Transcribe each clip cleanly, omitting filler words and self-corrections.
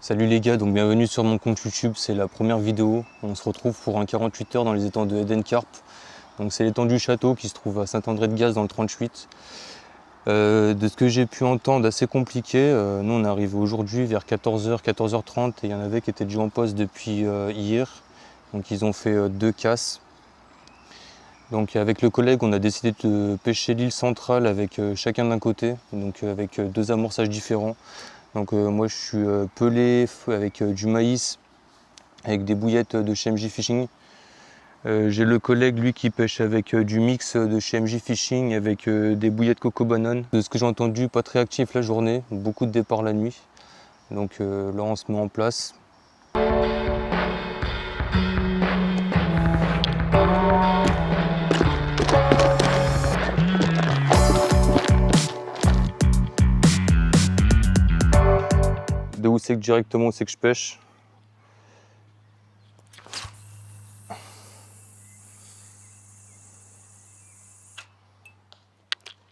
Salut les gars, donc bienvenue sur mon compte YouTube, c'est la première vidéo. On se retrouve pour un 48 heures dans les étangs de Hedenkarp. Donc c'est l'étang du château qui se trouve à Saint-André-de-Gaz dans le 38. De ce que j'ai pu entendre, assez compliqué. Nous on est arrivé aujourd'hui vers 14h, 14h30 et il y en avait qui étaient déjà en poste depuis hier. Donc ils ont fait 2 casses. Donc avec le collègue on a décidé de pêcher l'île centrale avec chacun d'un côté, donc avec 2 amorçages différents. Donc moi je suis pelé avec du maïs, avec des bouillettes de chez MJ Fishing. J'ai le collègue lui qui pêche avec du mix de chez MJ Fishing avec des bouillettes Coco Banane. De ce que j'ai entendu, pas très actif la journée, beaucoup de départs la nuit. Donc là on se met en place. De où c'est que directement c'est que je pêche?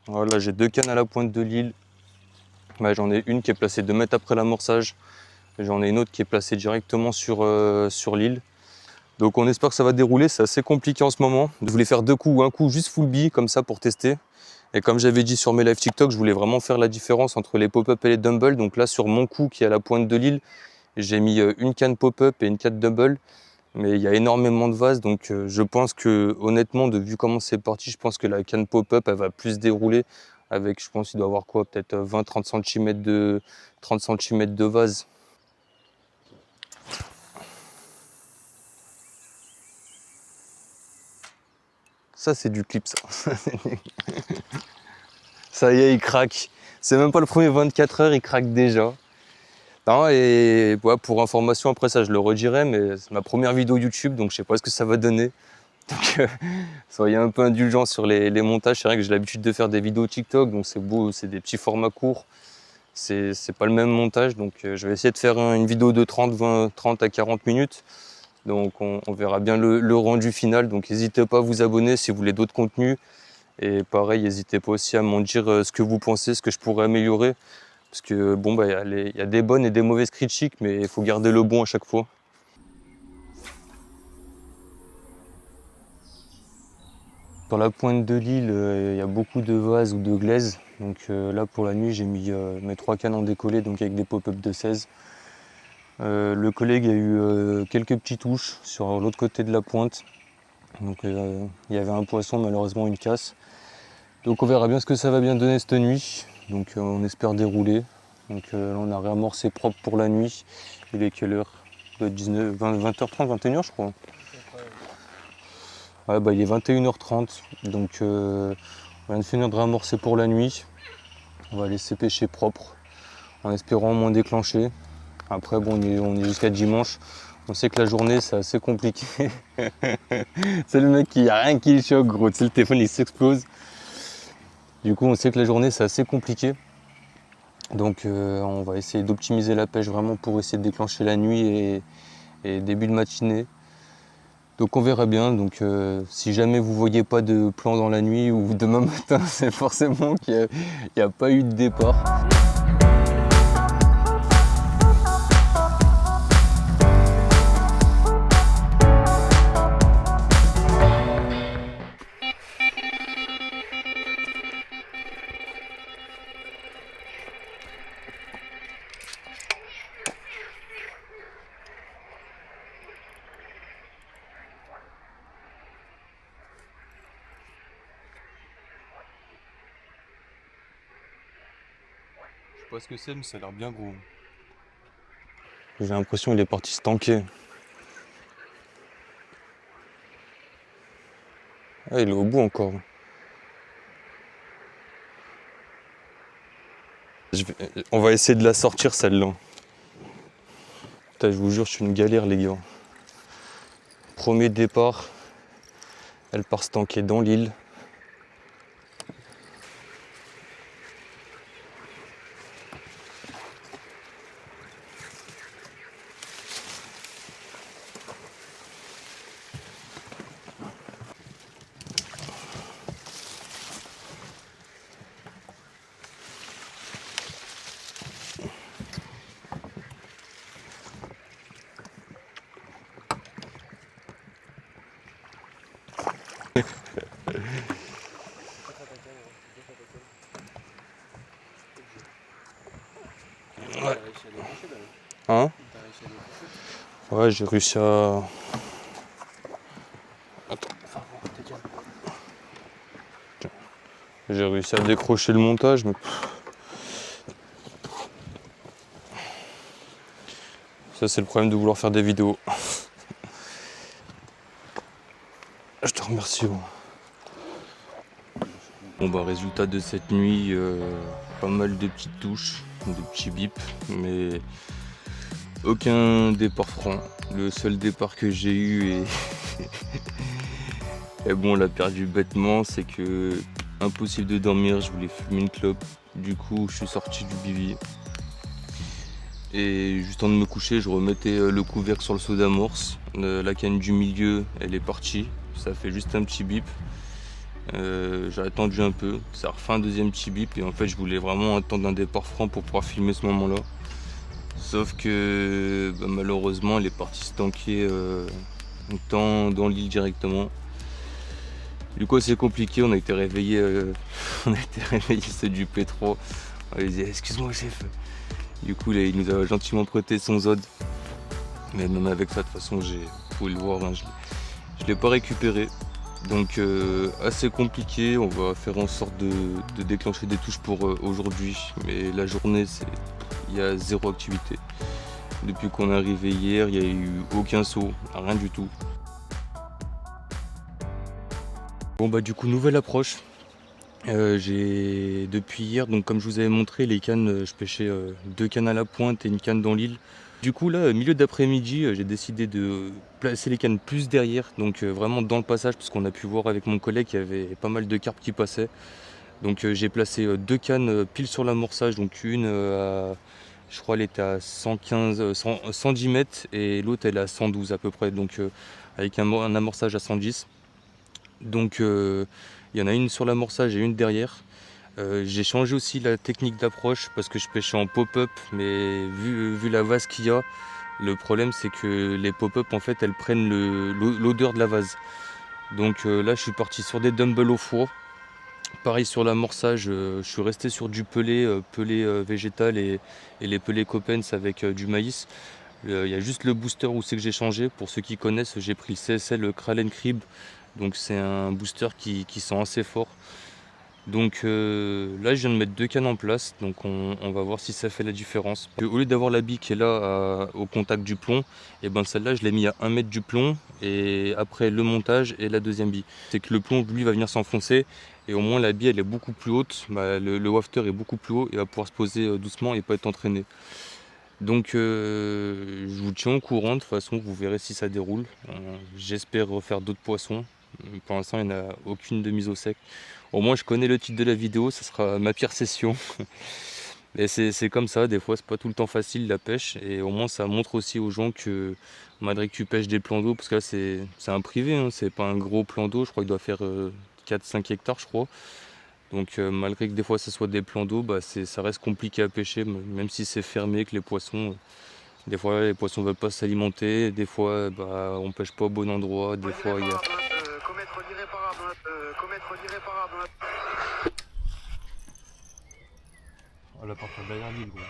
Voilà, j'ai 2 cannes à la pointe de l'île. J'en ai une qui est placée 2 mètres après l'amorçage. J'en ai une autre qui est placée directement sur l'île. Donc on espère que ça va dérouler, c'est assez compliqué en ce moment. Je voulais faire 2 coups ou un coup juste full bille comme ça pour tester. Et comme j'avais dit sur mes live TikTok, je voulais vraiment faire la différence entre les pop-up et les dumbbell. Donc là sur mon coup qui est à la pointe de l'île, j'ai mis une canne pop-up et une canne dumbbell. Mais il y a énormément de vases, donc je pense que honnêtement, vu comment c'est parti, je pense que la canne pop-up elle va plus dérouler. Avec, je pense qu'il doit avoir quoi, peut-être 20-30 cm de 30 cm de vase. Ça c'est du clip ça. Ça y est, il craque. C'est même pas le premier 24 heures, il craque déjà. Non, et ouais, pour information, après ça je le redirai, mais c'est ma première vidéo YouTube, donc je sais pas ce que ça va donner. Donc soyez un peu indulgents sur les montages. C'est vrai que j'ai l'habitude de faire des vidéos TikTok, donc c'est beau, c'est des petits formats courts. C'est pas le même montage, donc je vais essayer de faire une vidéo de 30 à 40 minutes. Donc on verra bien le rendu final. Donc n'hésitez pas à vous abonner si vous voulez d'autres contenus. Et pareil, n'hésitez pas aussi à m'en dire ce que vous pensez, ce que je pourrais améliorer. Parce que bon, il y a des bonnes et des mauvaises critiques, mais il faut garder le bon à chaque fois. Sur la pointe de l'île, il y a beaucoup de vases ou de glaises. Donc là pour la nuit, j'ai mis mes 3 cannes en décollé, donc avec des pop-up de 16. Le collègue a eu quelques petites touches sur l'autre côté de la pointe. Donc il y avait un poisson, malheureusement une casse. Donc on verra bien ce que ça va bien donner cette nuit. Donc on espère dérouler. Donc là on a réamorcé propre pour la nuit. Il est quelle heure? Il doit être 20h30, 21h je crois. Ouais, il est 21h30. Donc on vient de finir de réamorcer pour la nuit. On va laisser pêcher propre en espérant au moins déclencher. Après bon, on est jusqu'à dimanche. On sait que la journée c'est assez compliqué. C'est le mec qui a rien qui le choque gros. Tu sais, le téléphone il s'explose. Du coup on sait que la journée c'est assez compliqué. Donc on va essayer d'optimiser la pêche vraiment pour essayer de déclencher la nuit et début de matinée. Donc on verra bien. Donc si jamais vous voyez pas de plan dans la nuit ou demain matin, c'est forcément qu'il n'y a pas eu de départ. Je sais pas ce que c'est, mais ça a l'air bien gros. J'ai l'impression qu'il est parti se tanker. Ah, il est au bout encore. On va essayer de la sortir celle-là. Putain, je vous jure, je suis une galère les gars. Premier départ, elle part se tanker dans l'île. Ouais. Hein? Ouais, j'ai réussi à... J'ai réussi à décrocher le montage, mais... Ça, c'est le problème de vouloir faire des vidéos. Je te remercie. Bon bah résultat de cette nuit, pas mal de petites touches, de petits bips, mais aucun départ franc. Le seul départ que j'ai eu et bon on l'a perdu bêtement, c'est que impossible de dormir, je voulais fumer une clope. Du coup je suis sorti du bivy. Et juste avant de me coucher, je remettais le couvercle sur le seau d'amorce. La canne du milieu, elle est partie. Ça fait juste un petit bip. J'ai attendu un peu, ça a refait un deuxième petit bip et en fait je voulais vraiment attendre un départ franc pour pouvoir filmer ce moment là. Sauf que bah, malheureusement elle est partie se tanker dans l'île directement. Du coup c'est compliqué, on a été réveillés ceux du P3. On lui disait excuse-moi chef. Du coup là, il nous a gentiment prêté son Zod. Mais même avec ça de toute façon vous pouvez le voir, hein, je l'ai pas récupéré. Donc assez compliqué, on va faire en sorte de déclencher des touches pour aujourd'hui. Mais la journée, il y a zéro activité. Depuis qu'on est arrivé hier, il n'y a eu aucun saut, rien du tout. Bon bah du coup nouvelle approche. J'ai depuis hier, donc comme je vous avais montré, les cannes, je pêchais 2 cannes à la pointe et une canne dans l'île. Du coup là, milieu d'après-midi, j'ai décidé de placer les cannes plus derrière, donc vraiment dans le passage, parce qu'on a pu voir avec mon collègue qu'il y avait pas mal de carpes qui passaient. Donc j'ai placé 2 cannes pile sur l'amorçage, donc une je crois elle était à 115, 110 mètres et l'autre elle est à 112 à peu près, donc avec un amorçage à 110. Donc il y en a une sur l'amorçage et une derrière. J'ai changé aussi la technique d'approche parce que je pêchais en pop-up, mais vu la vase qu'il y a, le problème c'est que les pop-up en fait elles prennent l'odeur de la vase. Donc là je suis parti sur des dumbbells au four. Pareil sur l'amorçage, je suis resté sur du pelé végétal et les pelés Coppens avec du maïs. Il y a juste le booster où c'est que j'ai changé. Pour ceux qui connaissent, j'ai pris le CSL Krallen Crib. Donc c'est un booster qui sent assez fort. Donc là je viens de mettre 2 cannes en place, donc on va voir si ça fait la différence. Au lieu d'avoir la bille qui est là au contact du plomb, et ben celle-là je l'ai mis à 1 mètre du plomb et après le montage et la deuxième bille. C'est que le plomb lui va venir s'enfoncer et au moins la bille elle est beaucoup plus haute, bah, le wafter est beaucoup plus haut et va pouvoir se poser doucement et pas être entraîné. Donc je vous tiens au courant, de toute façon vous verrez si ça déroule. J'espère refaire d'autres poissons. Pour l'instant il n'y en a aucune de mise au sec. Au moins je connais le titre de la vidéo, ça sera ma pire session. Mais c'est comme ça, des fois c'est pas tout le temps facile la pêche. Et au moins ça montre aussi aux gens que malgré que tu pêches des plans d'eau, parce que là c'est un privé, hein, c'est pas un gros plan d'eau, je crois qu'il doit faire 4-5 hectares je crois. Donc malgré que des fois ce soit des plans d'eau, bah, ça reste compliqué à pêcher, même si c'est fermé, que les poissons, des fois les poissons veulent pas s'alimenter, des fois bah, on pêche pas au bon endroit, des fois il y a... On va partir derrière l'île gros.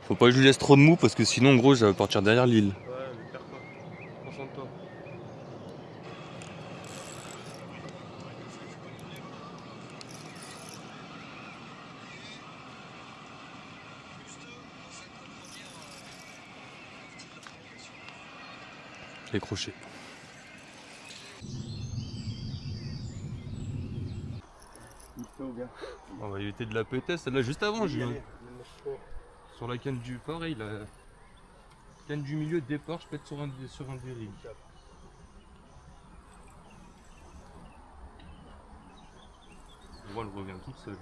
Faut pas que je lui laisse trop de mou parce que sinon gros je vais partir derrière l'île. Ouais, mais perds pas. Concentre-toi. Les crochets. On va éviter de la péter, celle-là juste avant, Julien. Sur la canne du pareil, la canne du milieu de départ, je pète sur un dérive. Elle revient toute seule.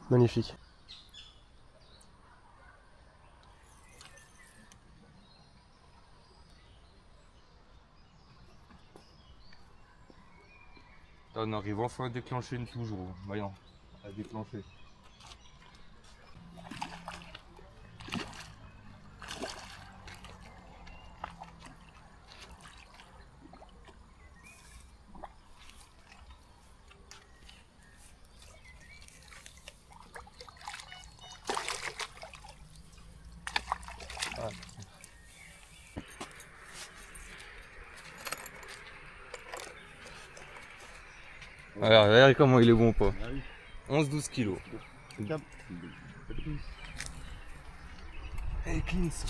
Magnifique. On arrive enfin à déclencher une touche, gros. Voyons, à déclencher. Regarde comment il est bon, pas. 11-12 kilos. Hey, clean ça.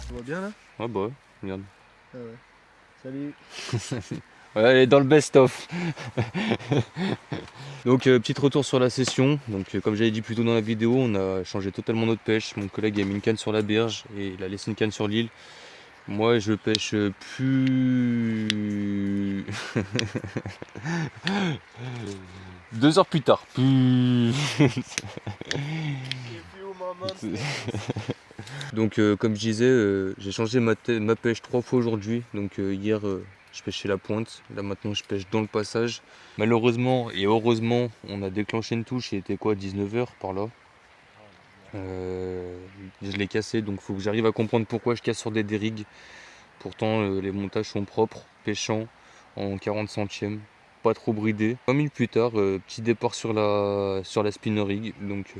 Tu vois bien là? Ah bah, regarde. Ah ouais. Salut. Ouais, elle est dans le best-of. Donc petit retour sur la session. Donc comme j'avais dit plus tôt dans la vidéo, on a changé totalement notre pêche. Mon collègue a mis une canne sur la berge et il a laissé une canne sur l'île. Moi je pêche plus 2 heures plus tard. Donc comme je disais, j'ai changé ma pêche 3 fois aujourd'hui. Donc hier je pêchais la pointe, là maintenant je pêche dans le passage. Malheureusement et heureusement on a déclenché une touche, il était quoi, 19 h par là. Je l'ai cassé, donc il faut que j'arrive à comprendre pourquoi je casse sur des dérigues. Pourtant les montages sont propres, pêchant en 40 centièmes, pas trop bridé. 20 minutes plus tard, petit départ sur la spinner rig, donc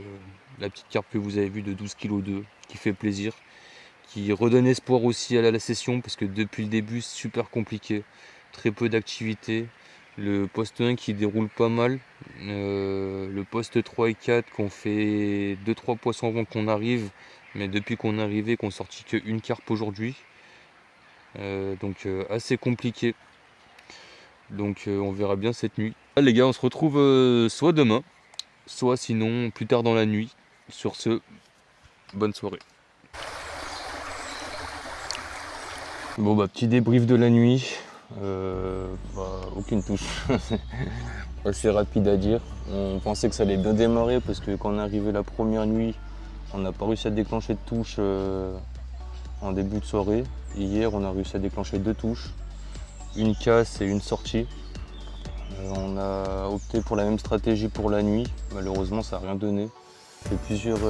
la petite carpe que vous avez vue de 12,2 kg qui fait plaisir, qui redonne espoir aussi à la session parce que depuis le début c'est super compliqué, très peu d'activité. Le poste 1 qui déroule pas mal, le poste 3 et 4 qu'on fait 2-3 poissons avant qu'on arrive, mais depuis qu'on est arrivé qu'on sortit qu'une carpe aujourd'hui, donc assez compliqué. Donc on verra bien cette nuit. Là, les gars, on se retrouve soit demain, soit sinon plus tard dans la nuit. Sur ce, bonne soirée. Bon bah petit débrief de la nuit. Aucune touche. Assez rapide à dire. On pensait que ça allait bien démarrer parce que quand on est arrivé la première nuit, on n'a pas réussi à déclencher de touche en début de soirée. Et hier, on a réussi à déclencher 2 touches, une casse et une sortie. On a opté pour la même stratégie pour la nuit. Malheureusement, ça n'a rien donné. On a fait plusieurs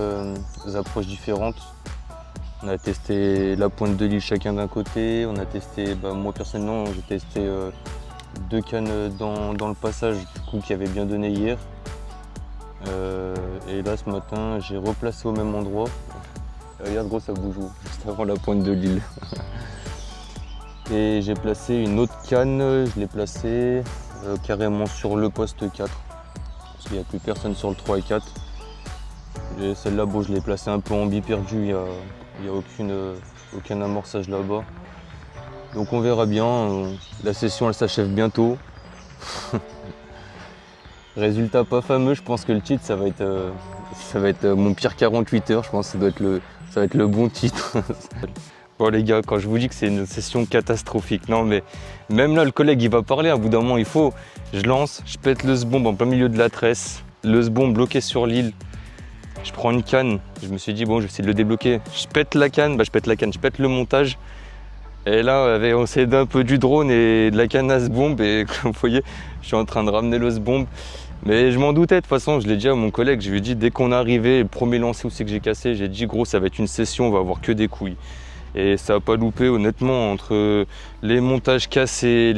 approches différentes. On a testé la pointe de l'île chacun d'un côté. On a testé, moi personnellement, j'ai testé 2 cannes dans le passage du coup, qui avait bien donné hier. Et là, ce matin, j'ai replacé au même endroit. Regarde gros, ça bouge juste avant la pointe de l'île. Et j'ai placé une autre canne, je l'ai placée carrément sur le poste 4. Parce qu'il n'y a plus personne sur le 3 et 4. Et celle-là, bon, je l'ai placée un peu en biperdu, il n'y a aucun amorçage là-bas. Donc on verra bien, la session elle s'achève bientôt. Résultat pas fameux, je pense que le titre ça va être mon pire 48 heures, je pense que ça va être le bon titre. Bon les gars, quand je vous dis que c'est une session catastrophique, non mais même là le collègue il va parler, à bout d'un moment il faut, je lance, je pète le sbombe en plein milieu de la tresse, le sbombe bloqué sur l'île, je prends une canne, je me suis dit bon je vais essayer de le débloquer, je pète la canne, je pète le montage, et là on s'est un peu du drone et de la canne à sbombe et comme vous voyez je suis en train de ramener le sbombe. Mais je m'en doutais, de toute façon, je l'ai dit à mon collègue, je lui ai dit dès qu'on est arrivé, le premier lancer aussi que j'ai cassé, j'ai dit gros ça va être une session, on va avoir que des couilles. Et ça n'a pas loupé honnêtement, entre les montages cassés,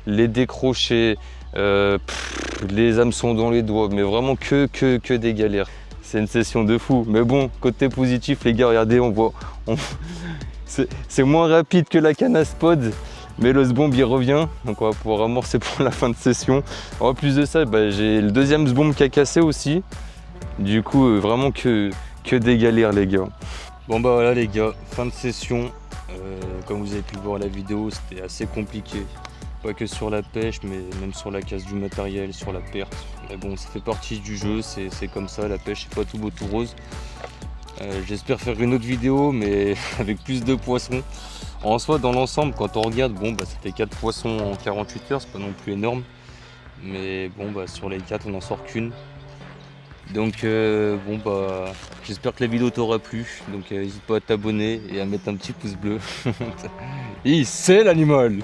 les décrochés, les hameçons dans les doigts, mais vraiment que des galères. C'est une session de fou. Mais bon, côté positif les gars, regardez, c'est moins rapide que la canne à spod. Mais le sbombe il revient, donc on va pouvoir amorcer pour la fin de session. En plus de ça, j'ai le deuxième sbombe qui a cassé aussi. Du coup, vraiment que des galères les gars. Bon bah voilà les gars, fin de session. Comme vous avez pu le voir à la vidéo, c'était assez compliqué. pas que sur la pêche, mais même sur la casse du matériel, sur la perte. Mais bon, ça fait partie du jeu, c'est comme ça, la pêche c'est pas tout beau tout rose. J'espère faire une autre vidéo, mais avec plus de poissons. En soi, dans l'ensemble, quand on regarde, bon, bah, ça fait 4 poissons en 48 heures, c'est pas non plus énorme. Mais bon, bah, sur les 4, on n'en sort qu'une. Donc bon bah j'espère que la vidéo t'aura plu, donc n'hésite pas à t'abonner et à mettre un petit pouce bleu. Il sait l'animal.